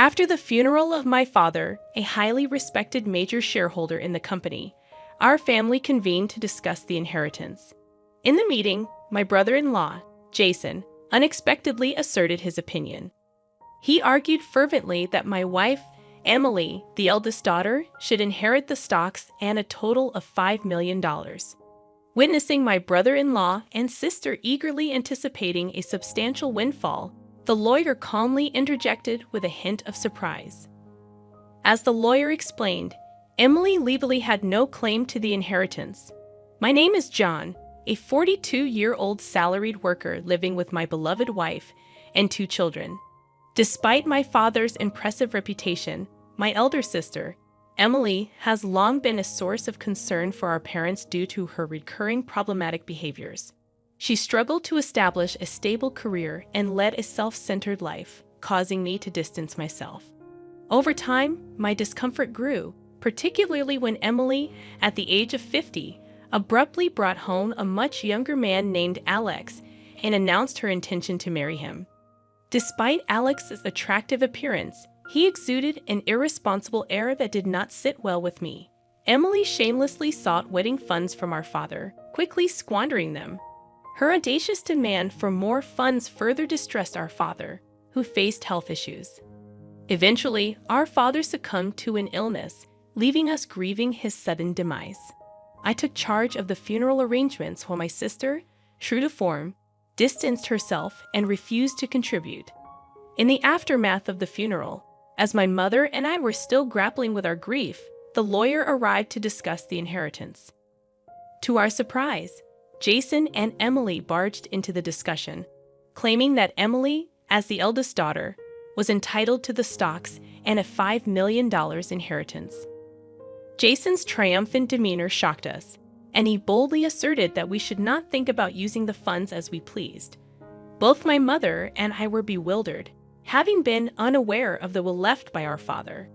After the funeral of my father, a highly respected major shareholder in the company, our family convened to discuss the inheritance. In the meeting, my brother-in-law, Jason, unexpectedly asserted his opinion. He argued fervently that my wife, Emily, the eldest daughter, should inherit the stocks and a total of $5 million. Witnessing my brother-in-law and sister eagerly anticipating a substantial windfall, the lawyer calmly interjected with a hint of surprise. As the lawyer explained, Emily legally had no claim to the inheritance. My name is John, a 42-year-old salaried worker living with my beloved wife and 2 children. Despite my father's impressive reputation, my elder sister, Emily, has long been a source of concern for our parents due to her recurring problematic behaviors. She struggled to establish a stable career and led a self-centered life, causing me to distance myself. Over time, my discomfort grew, particularly when Emily, at the age of 50, abruptly brought home a much younger man named Alex and announced her intention to marry him. Despite Alex's attractive appearance, he exuded an irresponsible air that did not sit well with me. Emily shamelessly sought wedding funds from our father, quickly squandering them. Her audacious demand for more funds further distressed our father, who faced health issues. Eventually, our father succumbed to an illness, leaving us grieving his sudden demise. I took charge of the funeral arrangements while my sister, true to form, distanced herself and refused to contribute. In the aftermath of the funeral, as my mother and I were still grappling with our grief, the lawyer arrived to discuss the inheritance. To our surprise, Jason and Emily barged into the discussion, claiming that Emily, as the eldest daughter, was entitled to the stocks and a $5 million inheritance. Jason's triumphant demeanor shocked us, and he boldly asserted that we should not think about using the funds as we pleased. Both my mother and I were bewildered, having been unaware of the will left by our father.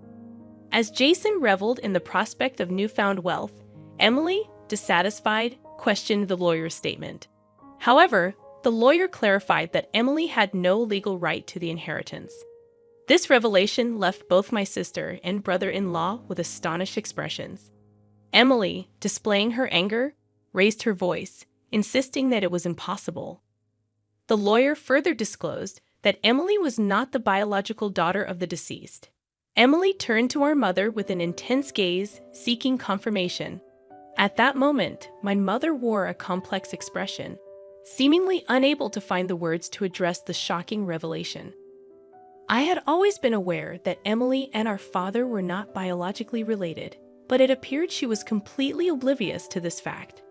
As Jason reveled in the prospect of newfound wealth, Emily, dissatisfied, questioned the lawyer's statement. However, the lawyer clarified that Emily had no legal right to the inheritance. This revelation left both my sister and brother-in-law with astonished expressions. Emily, displaying her anger, raised her voice, insisting that it was impossible. The lawyer further disclosed that Emily was not the biological daughter of the deceased. Emily turned to our mother with an intense gaze, seeking confirmation. At that moment, my mother wore a complex expression, seemingly unable to find the words to address the shocking revelation. I had always been aware that Emily and our father were not biologically related, but it appeared she was completely oblivious to this fact.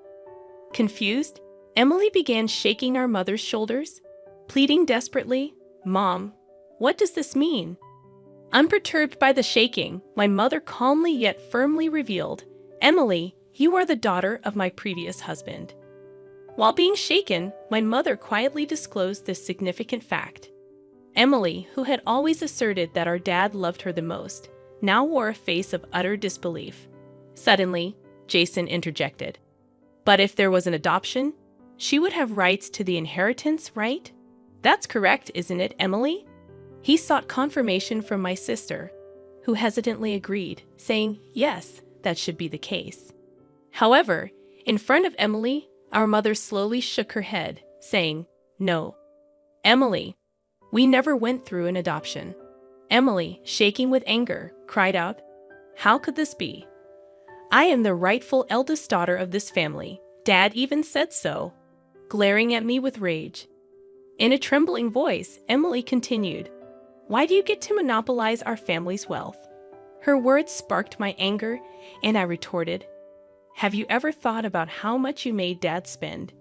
Confused, Emily began shaking our mother's shoulders, pleading desperately, "Mom, what does this mean?" Unperturbed by the shaking, my mother calmly yet firmly revealed, "Emily, you are the daughter of my previous husband." While being shaken, my mother quietly disclosed this significant fact. Emily, who had always asserted that our dad loved her the most, now wore a face of utter disbelief. Suddenly, Jason interjected. "But if there was an adoption, she would have rights to the inheritance, right? That's correct, isn't it, Emily?" He sought confirmation from my sister, who hesitantly agreed, saying, "Yes, that should be the case." However, in front of Emily, our mother slowly shook her head, saying, "No, Emily, we never went through an adoption." Emily, shaking with anger, cried out, "How could this be? I am the rightful eldest daughter of this family. Dad even said so." Glaring at me with rage. In a trembling voice, Emily continued, "Why do you get to monopolize our family's wealth?" Her words sparked my anger, and I retorted, "Have you ever thought about how much you made Dad spend?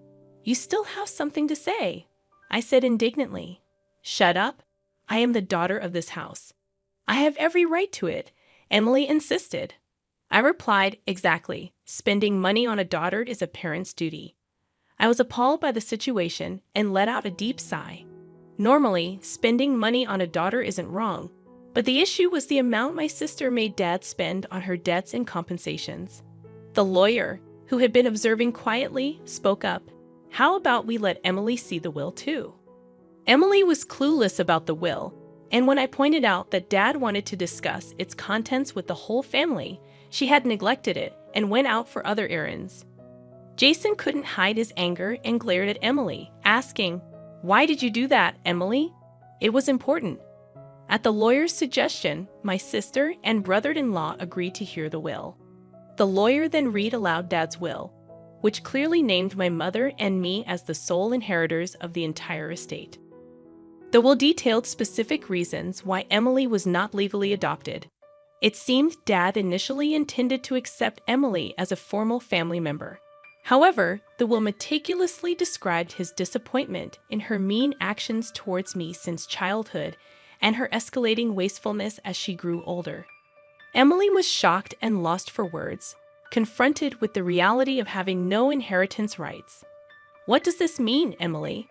You still have something to say," I said indignantly. "Shut up. I am the daughter of this house. I have every right to it," Emily insisted. I replied, "Exactly. Spending money on a daughter is a parent's duty." I was appalled by the situation and let out a deep sigh. Normally, spending money on a daughter isn't wrong, but the issue was the amount my sister made Dad spend on her debts and compensations. The lawyer, who had been observing quietly, spoke up. "How about we let Emily see the will too?" Emily was clueless about the will, And when I pointed out that Dad wanted to discuss its contents with the whole family, she had neglected it and went out for other errands. Jason couldn't hide his anger and glared at Emily, asking, "Why did you do that, Emily?" It was important. At the lawyer's suggestion, my sister and brother-in-law agreed to hear the will. The lawyer then read aloud Dad's will, which clearly named my mother and me as the sole inheritors of the entire estate. The will detailed specific reasons why Emily was not legally adopted. It seemed Dad initially intended to accept Emily as a formal family member. However, the will meticulously described his disappointment in her mean actions towards me since childhood and her escalating wastefulness as she grew older. Emily was shocked and lost for words, confronted with the reality of having no inheritance rights. "What does this mean, Emily?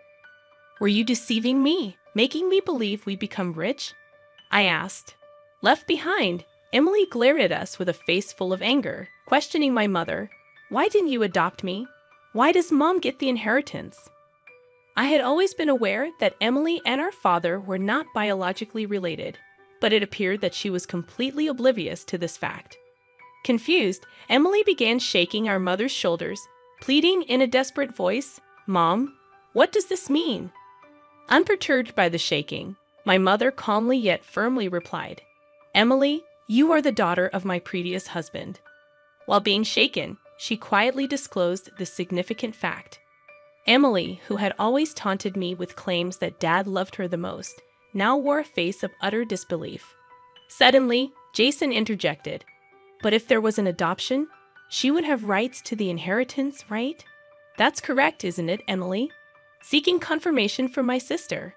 Were you deceiving me, making me believe we'd become rich?" I asked. Left behind, Emily glared at us with a face full of anger, questioning my mother. "Why didn't you adopt me? Why does Mom get the inheritance?" I had always been aware that Emily and our father were not biologically related, but it appeared that she was completely oblivious to this fact. Confused, Emily began shaking our mother's shoulders, pleading in a desperate voice, "Mom, what does this mean?" Unperturbed by the shaking, my mother calmly yet firmly replied, "Emily, you are the daughter of my previous husband." While being shaken, she quietly disclosed this significant fact. Emily, who had always taunted me with claims that Dad loved her the most, now wore a face of utter disbelief. Suddenly, Jason interjected, "But if there was an adoption, she would have rights to the inheritance, right?" "That's correct, isn't it, Emily?" Seeking confirmation from my sister.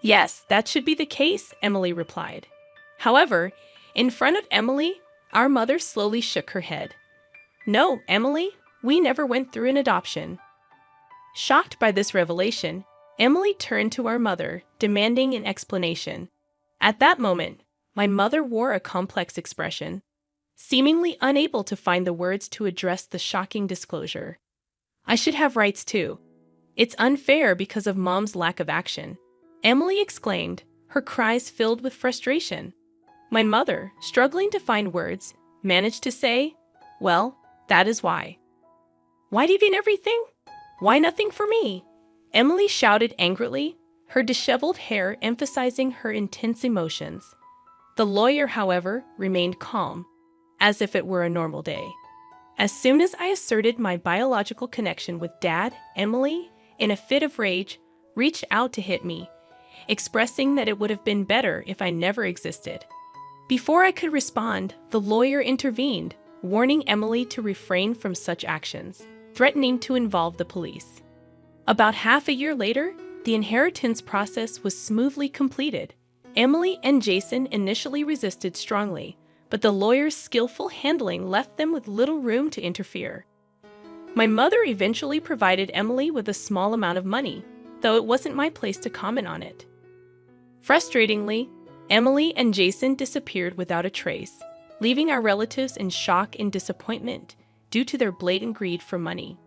"Yes, that should be the case," Emily replied. However, in front of Emily, our mother slowly shook her head. "No, Emily, we never went through an adoption." Shocked by this revelation, Emily turned to our mother, demanding an explanation. At that moment, my mother wore a complex expression, seemingly unable to find the words to address the shocking disclosure. "I should have rights too. It's unfair because of Mom's lack of action," Emily exclaimed, her cries filled with frustration. My mother, struggling to find words, managed to say, "Well, that is why." "Why deviate everything? Why nothing for me?" Emily shouted angrily, her disheveled hair emphasizing her intense emotions. The lawyer, however, remained calm, as if it were a normal day. As soon as I asserted my biological connection with Dad, Emily, in a fit of rage, reached out to hit me, expressing that it would have been better if I never existed. Before I could respond, the lawyer intervened, warning Emily to refrain from such actions, threatening to involve the police. About half a year later, the inheritance process was smoothly completed. Emily and Jason initially resisted strongly, but the lawyer's skillful handling left them with little room to interfere. My mother eventually provided Emily with a small amount of money, though it wasn't my place to comment on it. Frustratingly, Emily and Jason disappeared without a trace, leaving our relatives in shock and disappointment due to their blatant greed for money.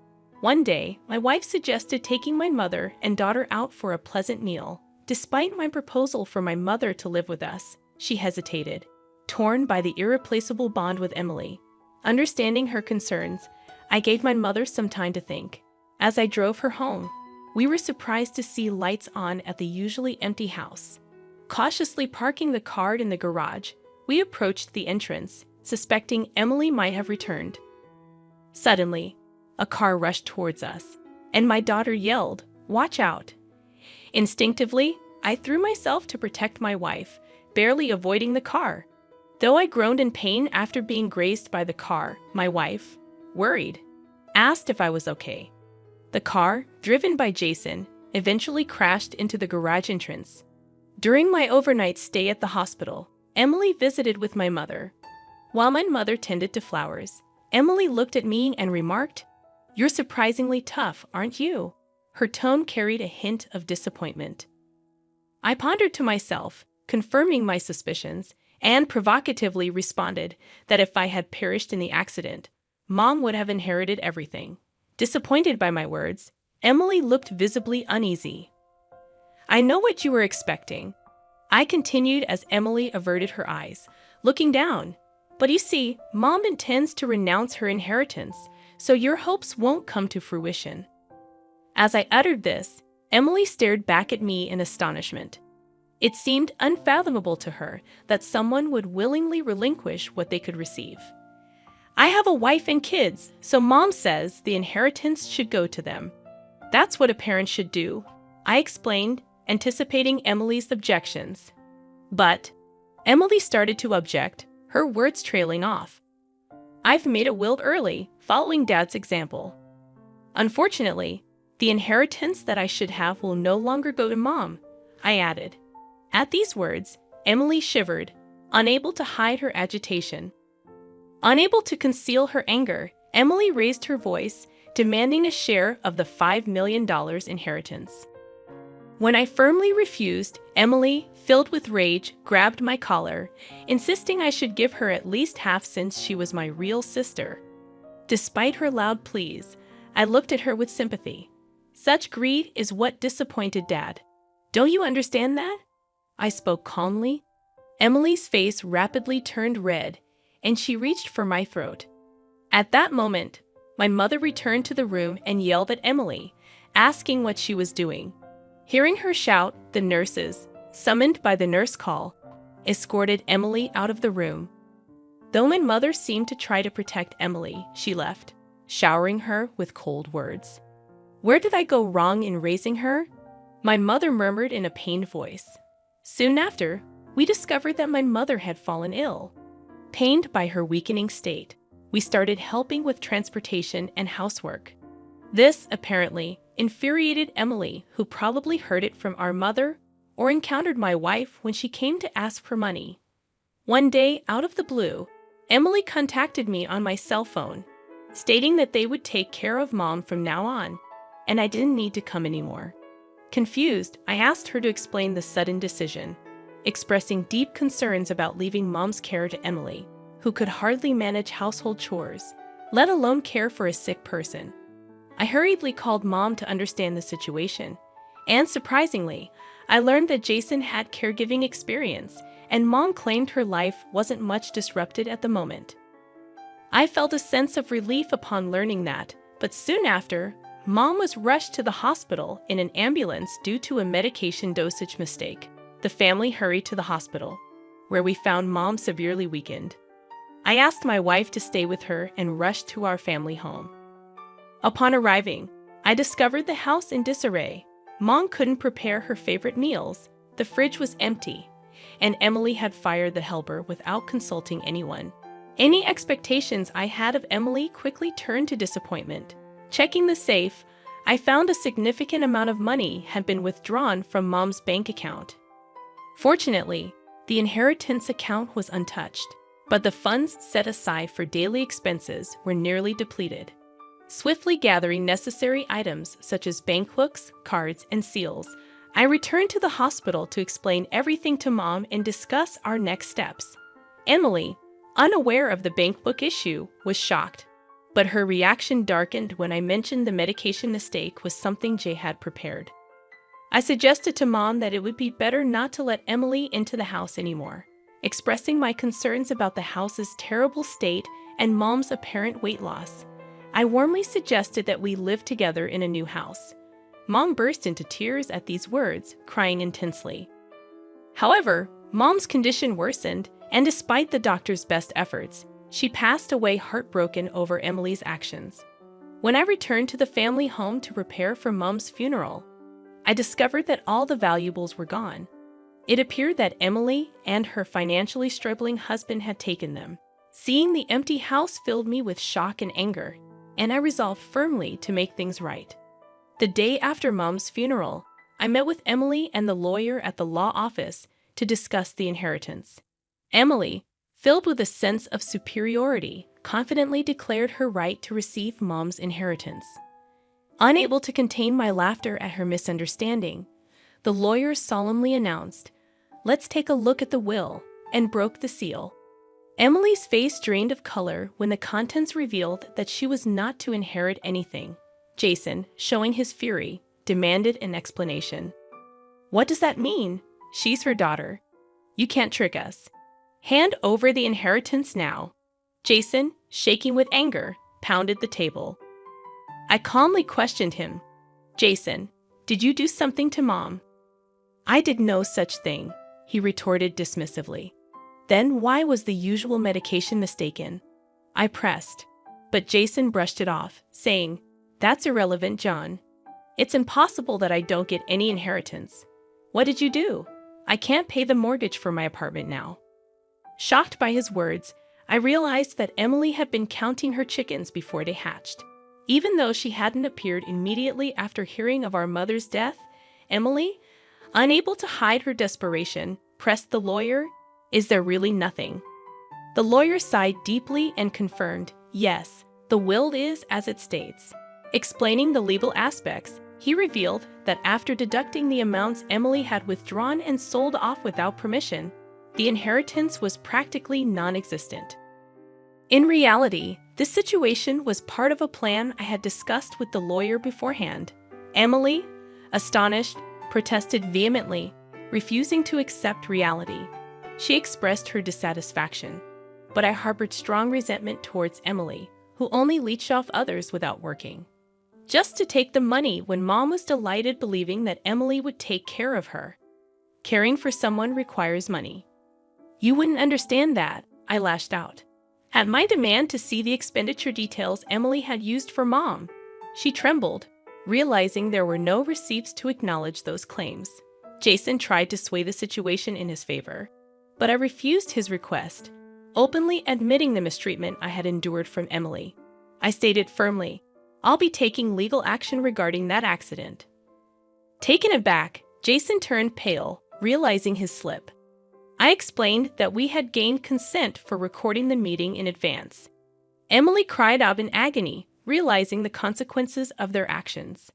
One day, my wife suggested taking my mother and daughter out for a pleasant meal. Despite my proposal for my mother to live with us, she hesitated, torn by the irreplaceable bond with Emily. Understanding her concerns, I gave my mother some time to think. As I drove her home, we were surprised to see lights on at the usually empty house. Cautiously parking the car in the garage, we approached the entrance, suspecting Emily might have returned. Suddenly, a car rushed towards us, and my daughter yelled, "Watch out!" Instinctively, I threw myself to protect my wife, barely avoiding the car. Though I groaned in pain after being grazed by the car, my wife, worried, asked if I was okay. The car, driven by Jason, eventually crashed into the garage entrance. During my overnight stay at the hospital, Emily visited with my mother. While my mother tended to flowers, Emily looked at me and remarked, "You're surprisingly tough, aren't you?" Her tone carried a hint of disappointment. I pondered to myself, confirming my suspicions, and provocatively responded that if I had perished in the accident, Mom would have inherited everything. Disappointed by my words, Emily looked visibly uneasy. "I know what you were expecting. I continued as Emily averted her eyes, looking down. But you see, Mom intends to renounce her inheritance, so your hopes won't come to fruition. As I uttered this, Emily stared back at me in astonishment. It seemed unfathomable to her that someone would willingly relinquish what they could receive. I have a wife and kids, so Mom says the inheritance should go to them. That's what a parent should do, I explained, anticipating Emily's objections. But Emily started to object, her words trailing off. I've made a will early, following Dad's example. Unfortunately, the inheritance that I should have will no longer go to Mom, I added. At these words, Emily shivered, unable to hide her agitation. Unable to conceal her anger, Emily raised her voice, demanding a share of the $5 million inheritance. When I firmly refused, Emily, filled with rage, grabbed my collar, insisting I should give her at least half since she was my real sister. Despite her loud pleas, I looked at her with sympathy. Such greed is what disappointed Dad. Don't you understand that? I spoke calmly. Emily's face rapidly turned red, and she reached for my throat. At that moment, my mother returned to the room and yelled at Emily, asking what she was doing. Hearing her shout, the nurses, summoned by the nurse call, escorted Emily out of the room. Though my mother seemed to try to protect Emily, she left, showering her with cold words. Where did I go wrong in raising her? My mother murmured in a pained voice. Soon after, we discovered that my mother had fallen ill. Pained by her weakening state, we started helping with transportation and housework. This, apparently, infuriated Emily, who probably heard it from our mother or encountered my wife when she came to ask for money. One day, out of the blue, Emily contacted me on my cell phone, stating that they would take care of Mom from now on, and I didn't need to come anymore. Confused, I asked her to explain the sudden decision, expressing deep concerns about leaving Mom's care to Emily, who could hardly manage household chores, let alone care for a sick person. I hurriedly called Mom to understand the situation, and surprisingly, I learned that Jason had caregiving experience, and Mom claimed her life wasn't much disrupted at the moment. I felt a sense of relief upon learning that, but soon after, Mom was rushed to the hospital in an ambulance due to a medication dosage mistake. The family hurried to the hospital, where we found Mom severely weakened. I asked my wife to stay with her and rushed to our family home. Upon arriving, I discovered the house in disarray. Mom couldn't prepare her favorite meals, the fridge was empty, and Emily had fired the helper without consulting anyone. Any expectations I had of Emily quickly turned to disappointment. Checking the safe, I found a significant amount of money had been withdrawn from Mom's bank account. Fortunately, the inheritance account was untouched, but the funds set aside for daily expenses were nearly depleted. Swiftly gathering necessary items such as bank books, cards, and seals, I returned to the hospital to explain everything to Mom and discuss our next steps. Emily, unaware of the bank book issue, was shocked, but her reaction darkened when I mentioned the medication mistake was something Jay had prepared. I suggested to Mom that it would be better not to let Emily into the house anymore, expressing my concerns about the house's terrible state and Mom's apparent weight loss. I warmly suggested that we live together in a new house. Mom burst into tears at these words, crying intensely. However, Mom's condition worsened, and despite the doctor's best efforts, she passed away heartbroken over Emily's actions. When I returned to the family home to prepare for Mom's funeral, I discovered that all the valuables were gone. It appeared that Emily and her financially struggling husband had taken them. Seeing the empty house filled me with shock and anger, and I resolved firmly to make things right. The day after Mom's funeral, I met with Emily and the lawyer at the law office to discuss the inheritance. Emily, filled with a sense of superiority, confidently declared her right to receive Mom's inheritance. Unable to contain my laughter at her misunderstanding, the lawyer solemnly announced, "Let's take a look at the will," and broke the seal. Emily's face drained of color when the contents revealed that she was not to inherit anything. Jason, showing his fury, demanded an explanation. "What does that mean?" She's her daughter. You can't trick us. Hand over the inheritance now. Jason, shaking with anger, pounded the table. I calmly questioned him. Jason, did you do something to Mom? I did no such thing, he retorted dismissively. Then why was the usual medication mistaken? I pressed, but Jason brushed it off, saying, That's irrelevant, John. It's impossible that I don't get any inheritance. What did you do? I can't pay the mortgage for my apartment now. Shocked by his words, I realized that Emily had been counting her chickens before they hatched. Even though she hadn't appeared immediately after hearing of our mother's death, Emily, unable to hide her desperation, pressed the lawyer, Is there really nothing? The lawyer sighed deeply and confirmed, Yes, the will is as it states. Explaining the legal aspects, he revealed that after deducting the amounts Emily had withdrawn and sold off without permission, the inheritance was practically non-existent. In reality, this situation was part of a plan I had discussed with the lawyer beforehand. Emily, astonished, protested vehemently, refusing to accept reality. She expressed her dissatisfaction, but I harbored strong resentment towards Emily, who only leeched off others without working. Just to take the money when Mom was delighted, believing that Emily would take care of her. Caring for someone requires money. You wouldn't understand that, I lashed out. At my demand to see the expenditure details Emily had used for Mom, she trembled, realizing there were no receipts to acknowledge those claims. Jason tried to sway the situation in his favor, but I refused his request, openly admitting the mistreatment I had endured from Emily. I stated firmly, I'll be taking legal action regarding that accident. Taken aback, Jason turned pale, realizing his slip. I explained that we had gained consent for recording the meeting in advance. Emily cried out in agony, realizing the consequences of their actions.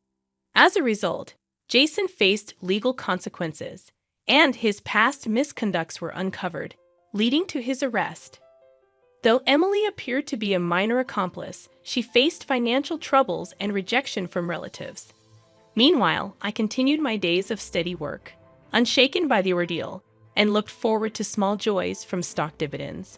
As a result, Jason faced legal consequences, and his past misconducts were uncovered, leading to his arrest. Though Emily appeared to be a minor accomplice, she faced financial troubles and rejection from relatives. Meanwhile, I continued my days of steady work, unshaken by the ordeal, and looked forward to small joys from stock dividends.